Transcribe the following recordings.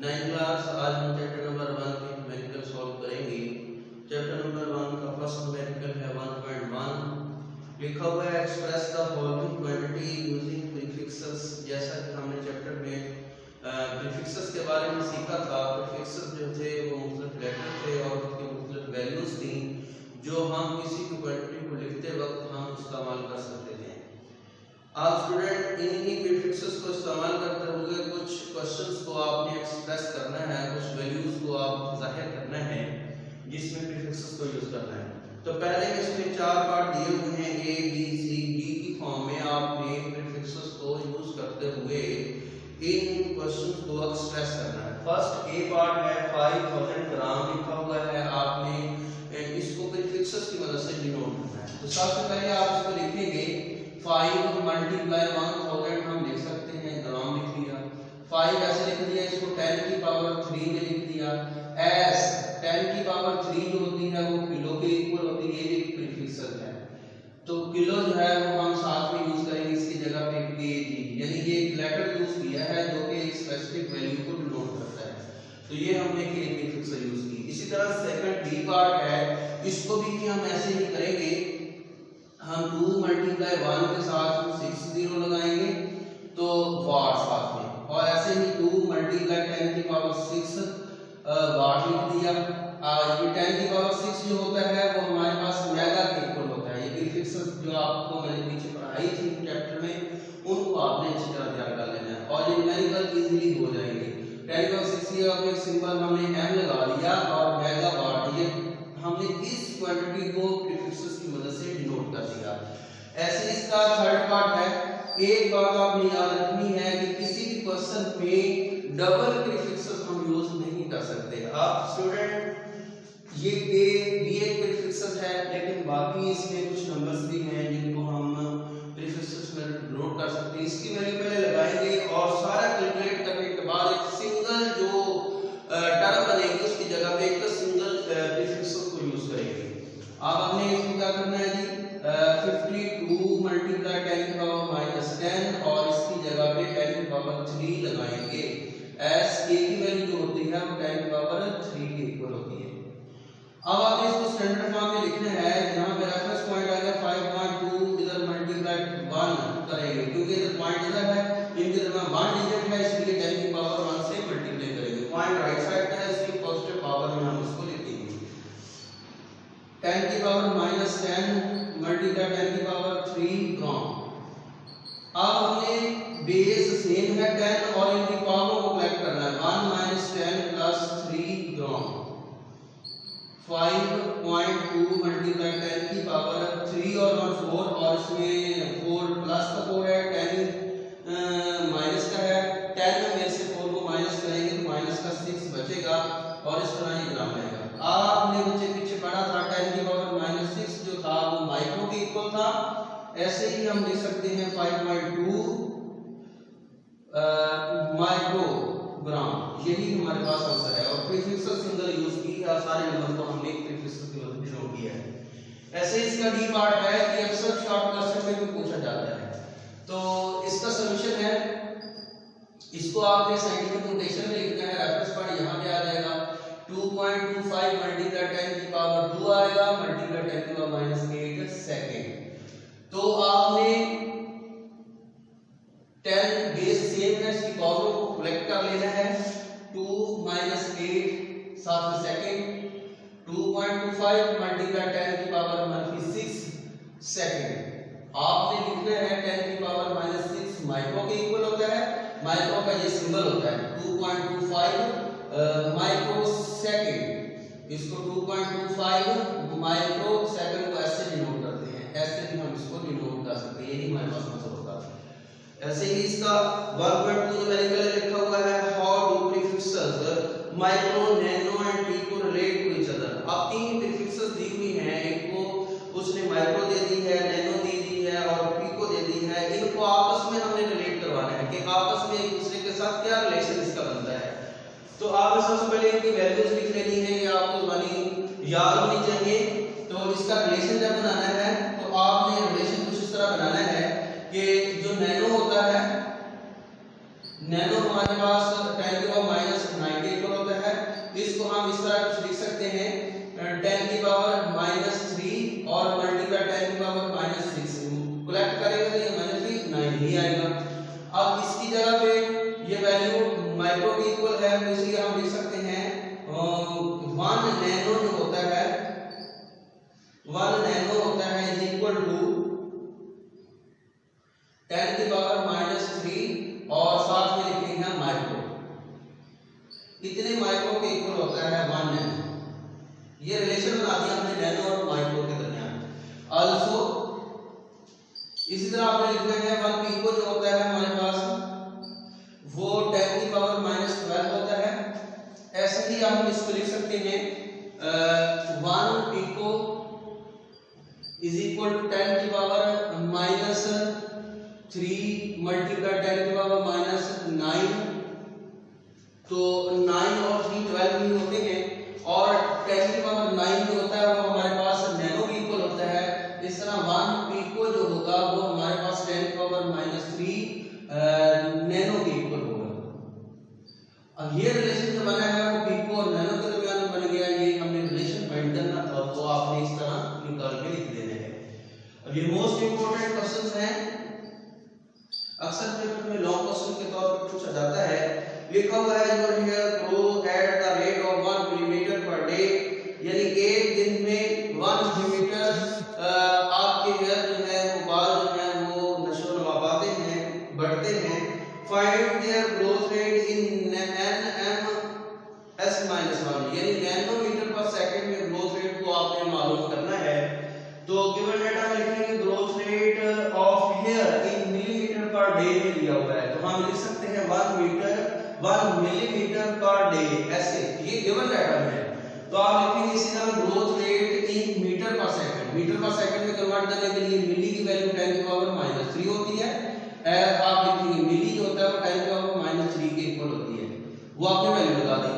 9 class. आज हम chapter number 1 के न्यूमेरिकल सॉल्व करेंगे। चैप्टर नंबर 1 का फर्स्ट न्यूमेरिकल है 1.1। लिखा हुआ है express the following quantity using prefixes. जैसा कि हमने चैप्टर में प्रीफिक्सेस के बारे में सीखा था, प्रीफिक्सेस जो थे वो मुख्तलिफ लेटर थे और उसकी मुख्तलिफ वैल्यूज थी जो हम किसी भी क्वांटिटी को लिखते वक्त हम इस्तेमाल कर सकते थे। आप स्टूडेंट इन्हीं प्रीफिक्सेस को इस्तेमाल करते हुए कुछ क्वेश्चंस को आपने एक्सप्रेस करना है, कुछ वैल्यूज को आप जाहिर करना है जिसमें प्रीफिक्सेस को यूज करना है। तो पहले इसमें 4 पार्ट दिए हुए हैं, ए बी सी डी की फॉर्म में आपने प्रीफिक्सेस को यूज करते हुए इन क्वेश्चंस को एक्सप्रेस करना है। फर्स्ट ए पार्ट है 5000 ग्राम लिखा हुआ है, आपने इसको प्रीफिक्सेस की मदद से डिनोट करना है। तो सबसे पहले आप इसको लिखेंगे 5 मल्टीप्लाई 1000 हम लिख सकते हैं, ग्राम लिख लिया। 5 ऐसे लिख दिया, इसको 10 की पावर 3 में लिख दिया। एस 10 की पावर 3 जो होती है वो किलो के इक्वल होती है, ये एक प्रीफिक्स है। तो किलो जो है वो हम साथ में यूज करेंगे, इसकी जगह पे केजी, यानी ये एक लेटर यूज किया है जो कि एक स्पेसिफिक वैल्यू को डिनोट करता है। तो ये हमने के प्रीफिक्स यूज की। इसी तरह सेकंड डी पार्ट है, इसको भी कि हम ऐसे ही करेंगे, हम 2 मल्टीप्लाई 1 के साथ 6 जीरो लगाएंगे तो वाट साथ में, और ऐसे ही 2 मल्टीप्लाई 10 की पावर 6 वाट लिख दिया। ये 10 की पावर 6 जो होता है वो हमारे पास मेगा के इक्वल होता है। ये प्रीफिक्सेस जो आपको मैंने पीछे पढ़ाई थी चैप्टर में, उनको आपने अच्छी तरह ध्यान कर लेना है और ये न्यूमेरिकल इजीली हो जाएंगे। 10 की पावर 6 ये एक सिंबल हमने m लगा दिया और मेगा वाट, ये हमने इस क्वांटिटी को प्रीफिक्सेस की मदद से डिनोट कर दिया। ऐसे इसका थर्ड पार्ट है, एक बात आपने याद रखनी है कि किसी भी क्वेश्चन में डबल प्रीफिक्सेस हम यूज नहीं कर सकते। आप स्टूडेंट ये के भी एक प्रीफिक्सेस है, लेकिन बाकी इसमें कुछ नंबर्स भी हैं जिनको हम प्रीफिक्सेस में डिनोट कर सकते हैं। इसकी वैल्यू पहले लगाएंगे और सारा कैलकुलेट करने के बाद एक सिंगल जो टर्म बनेगी उसकी जगह पे एक सिंगल प्रीफिक्सेस को यूज करेंगे। अब हमने इसको क्या करना है जी, 52 मल्टीप्लाई 10 की पावर -10 और इसकी जगह पे 10 की पावर 3 लगाएंगे। एस के की वैल्यू जो होती है वो 10 की पावर 3 के इक्वल होती है। अब आपने इसको स्टैंडर्ड फॉर्म में लिखना है, जहां पे रेफरेंस पॉइंट आएगा 5.2 इधर मल्टीप्लाई 1 करेंगे क्योंकि इधर पॉइंट इधर है, इनके दरमियान 1 डिजिट है, इसलिए 10 की पावर 1 से मल्टीप्लाई करेंगे। पॉइंट राइट साइड पे है, इसकी पॉजिटिव पावर में हम इसको लिखेंगे। 10 की पावर -10 मल्टीप्लाई 10 की पावर 3 ग्राम। अब हमने बेस सेम है 10 और इनकी पावर को कलेक्ट करना है। 1 - 10 + 3 ग्राम। 5.2 मल्टीप्लाई 10 की पावर 3 और 1 4, और इसमें 4 प्लस का 4 है, 10 माइनस का है। 10 में से 4 को माइनस करेंगे तो माइनस का 6 बचेगा और इस तरह ये ग्राम आएगा। आपने मुझे पीछे पढ़ा था 10 की पावर -6 जो था वो माइक्रो के इक्वल था। ऐसे ही हम लिख सकते हैं 5.2 माइक्रोग्राम, यही हमारे पास आंसर है। और प्रीफिक्सेस सिंगल यूज की है, सारे नंबर को हमने प्रीफिक्सेस की मदद से डिनोट किया है। ऐसे ही इसका डी पार्ट है कि अक्सर शॉर्ट क्वेश्चन में भी पूछा जाता है। तो इसका सॉल्यूशन है, इसको आपने साइंटिफिक नोटेशन में लिखना है। रेफरेंस पॉइंट यहां पे आ जाएगा, 2.25 मल्टीप्लाई 10 की पावर 2 आएगा मल्टीप्लाई 10 की पावर -8 सेकंड। तो आपने 10 बेस सेम है, इसकी पावर को कलेक्ट कर लेना है। 2 - 8 साथ में सेकंड, 2.25 मल्टीप्लाई 10 की पावर -6 सेकंड। आपने लिखना है 10 की पावर -6 माइक्रो के इक्वल होता है, माइक्रो का ये सिंबल होता है 2.25 माइक्रो सेकंड। इसको 2.25 माइक्रो सेकंड को ऐसे डिनोट करते हैं, ऐसे भी हम इसको डिनोट कर सकते हैं, यही हमारे पास आंसर होगा। ऐसे ही इसका 1.2 न्यूमेरिकल लिखा हुआ है, how do prefixes micro nano and pico relate to each other. अब 3 प्रीफिक्सेस दी हुई हैं, एक को उसने माइक्रो दे दी है, नैनो दे दी है और पीको दे दी है। इनको आपस में हमने रिलेट करवाना है कि आपस में एक दूसरे के साथ क्या रिलेशन इसका बनता है। तो आप सबसे पहले इनकी वैल्यूज लिख लेनी है, ये आपको बनी याद होनी चाहिए। तो इसका रिलेशन जब बनाना है तो आपने रिलेशन कुछ इस तरह बनाना है कि जो नैनो होता है नैनो हमारे पास 10 की पावर माइनस 9 के इक्वल होता है। इसको हम इस तरह कुछ लिख सकते हैं 10 की पावर माइनस 3 और मल्टीप्लाई 10 की पावर माइनस 6 कलेक्ट करेंगे तो ये माइनस 3 9 ही आएगा। अब इसकी जगह पे ये वैल्यू माइक्रो के इक्वल है तो इसलिए हम लिख सकते हैं 1 नैनो जो होता है 1 नैनो होता है इज इक्वल टू 10 की पावर माइनस 3 और साथ में लिखेंगे हम माइक्रो। कितने माइक्रो के इक्वल होता है 1 नैनो। ये रिलेशन बना दिया हमने नैनो और माइक्रो के दरमियान। आल्सो इसी तरह आपने लिखना है 1 पिको जो होता है हमारे पास वो 10 की पावर माइनस 12 होता है। ऐसे ही हम इसको लिख सकते हैं 1 पिको इज इक्वल टू 10 की पावर माइनस 3 मल्टीप्लाई 10 की पावर माइनस 9। तो 9 और 3 12 ही होते हैं और 10 की पावर 9 जो होता है वो हमारे पास नैनो के इक्वल होता है। इस तरह 1 पिको जो होगा वो हमारे पास 10 की पावर माइनस 3 नैनो के इक्वल होगा। अब ये रिलेशन जो बना है वो पिको और नैनो के दरमियान में बन गया। ये हमने रिलेशन फाइंड करना था तो आपने इस तरह निकाल के लिख देना है। अब ये मोस्ट इंपोर्टेंट क्वेश्चंस हैं। अक्सर पेपर में लॉन्ग क्वेश्चन के तौर पर पूछा जाता है। लिखा हुआ है जो है grow at the rate of 1 millimetre per day, यानी एक दिन में 1 मिलीमीटर आपके हेयर जो है वो बाल जो है वो नशो नमा पाते हैं बढ़ते हैं। Find their growth rate in nm s - 1, यानी नैनोमीटर पर सेकंड में ग्रोथ रेट को आपने मालूम करना है। तो गिवन डेटा में लिखेंगे growth rate of here in millimetre per day में दिया हुआ है तो हम लिख सकते हैं 1 मिलीमीटर पर डे। ऐसे ये गिवन डाटा में है तो आप लिखेंगे इसी तरह ग्रोथ रेट इन मीटर पर सेकंड। मीटर पर सेकंड में कन्वर्ट करने के लिए मिली की वैल्यू 10 की पावर माइनस 3 होती है। आप लिखेंगे मिली जो होता है वो 10 की पावर माइनस 3 के इक्वल होती है, वो आपने वैल्यू लगा दी।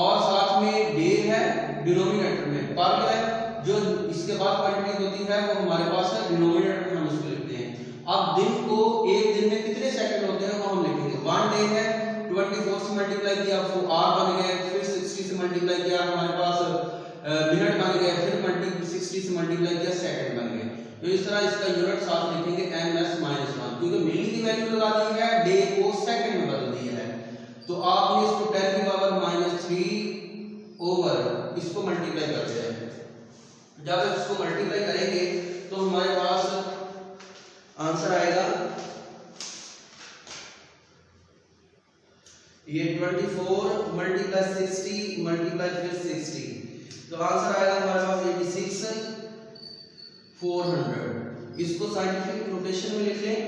और साथ में डे है डिनोमिनेटर में, पर है जो इसके बाद क्वांटिटी होती है वो हमारे पास है डिनोमिनेटर में हम इसको लिखते हैं। अब दिन को एक दिन में कितने सेकंड होते हैं वो हम लिखेंगे। 1 डे है 24 से मल्टीप्लाई किया तो आवर बन गए, फिर 60 से मल्टीप्लाई किया हमारे पास मिनट बन गए, फिर 60 से मल्टीप्लाई किया सेकंड बन गए। तो इस तरह इसका यूनिट साथ लिखेंगे ms-1 क्योंकि मिली की वैल्यू लगा दी है, डे को सेकंड में बदल दिया है। तो आपने इसको 10 की पावर माइनस 3 ओवर इसको मल्टीप्लाई कर दिया है। जब इसको मल्टीप्लाई करेंगे तो हमारे पास आंसर आएगा ये 24 मल्टीप्लाई 60 मल्टीप्लाई फिर 60 तो आंसर आएगा हमारे पास 86 400। इसको साइंटिफिक नोटेशन में लिख लें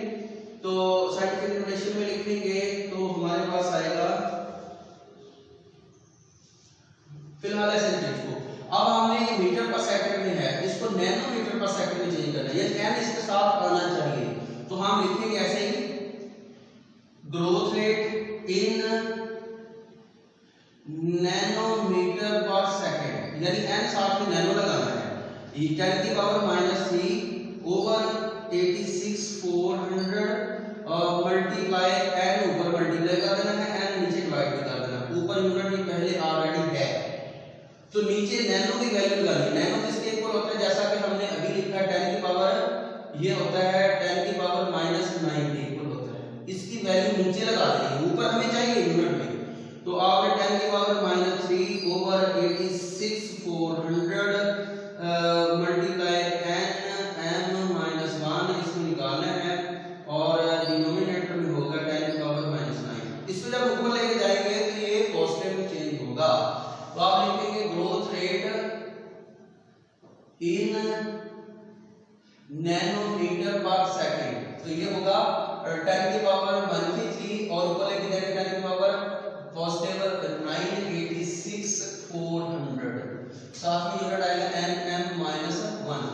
तो साइंटिफिक नोटेशन में लिखेंगे तो हमारे पास आएगा फिलहाल ऐसे देखो। अब हमने मीटर पर सेकंड में है इसको नैनोमीटर पर सेकंड में चेंज करना है, यानी n इसके साथ आना चाहिए। तो हम लिखेंगे ऐसे ही ग्रोथ रेट इन नैनोमीटर पर सेकंड, यानी n साथ में नैनो लगाना है। 10 की पावर माइनस 3 ओवर 86 400 और मल्टीप्लाई n ऊपर मल्टीप्लाई कर देना है, n नीचे डिवाइड भी कर देना। ऊपर यूनिट भी पहले ऑलरेडी है तो नीचे नैनो की वैल्यू लगानी। नैनो किसके इक्वल होता है जैसा कि हमने अभी लिखा है 10 की पावर ये होता है 10 की पावर माइनस 9 के इक्वल होता है। इसकी वैल्यू नीचे लगा देनी, ऊपर हमें चाहिए यूनिट में। तो आपने 10 की power minus 3 over 86 400 multiply n m-1 इसको निकालना है और डिनोमिनेटर में होगा 10 की पावर माइनस 9। इसको जब ऊपर लेके जाएंगे तो ये पॉजिटिव में चेंज होगा। तो आप लिखेंगे ग्रोथ रेट इन नैनोमीटर पर सेकंड तो ये होगा 10 की पावर -3 और ऊपर लेके जाएंगे 10 की पावर पॉजिटिव 986 400 साथ में यूनिट आएगा nm-1।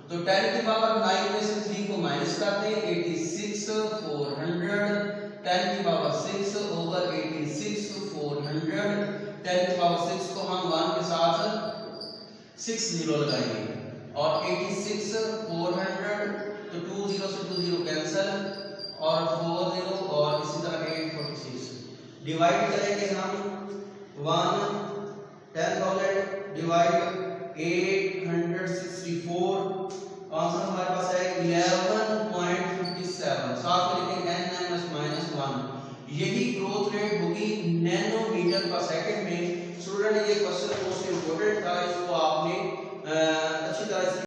तो 10 की पावर 9 में से 3 को माइनस करते हैं 86 400 10 की पावर 6 ओवर 86 400 10 की पावर 6 को हम 1 के साथ 6 जीरो लगाएंगे और 86 400 तो 2 0 से 2 0 कैंसिल और 40 और इसी तरह 846 डिवाइड करेंगे हम 10,000 डिवाइड 864 आंसर हमारे पास है 11.57 साथ में लिखेंगे n-1 यही ग्रोथ रेट होगी नैनोमीटर पर सेकंड में। स्टूडेंट ये क्वेश्चन मोस्ट इंपोर्टेंट था।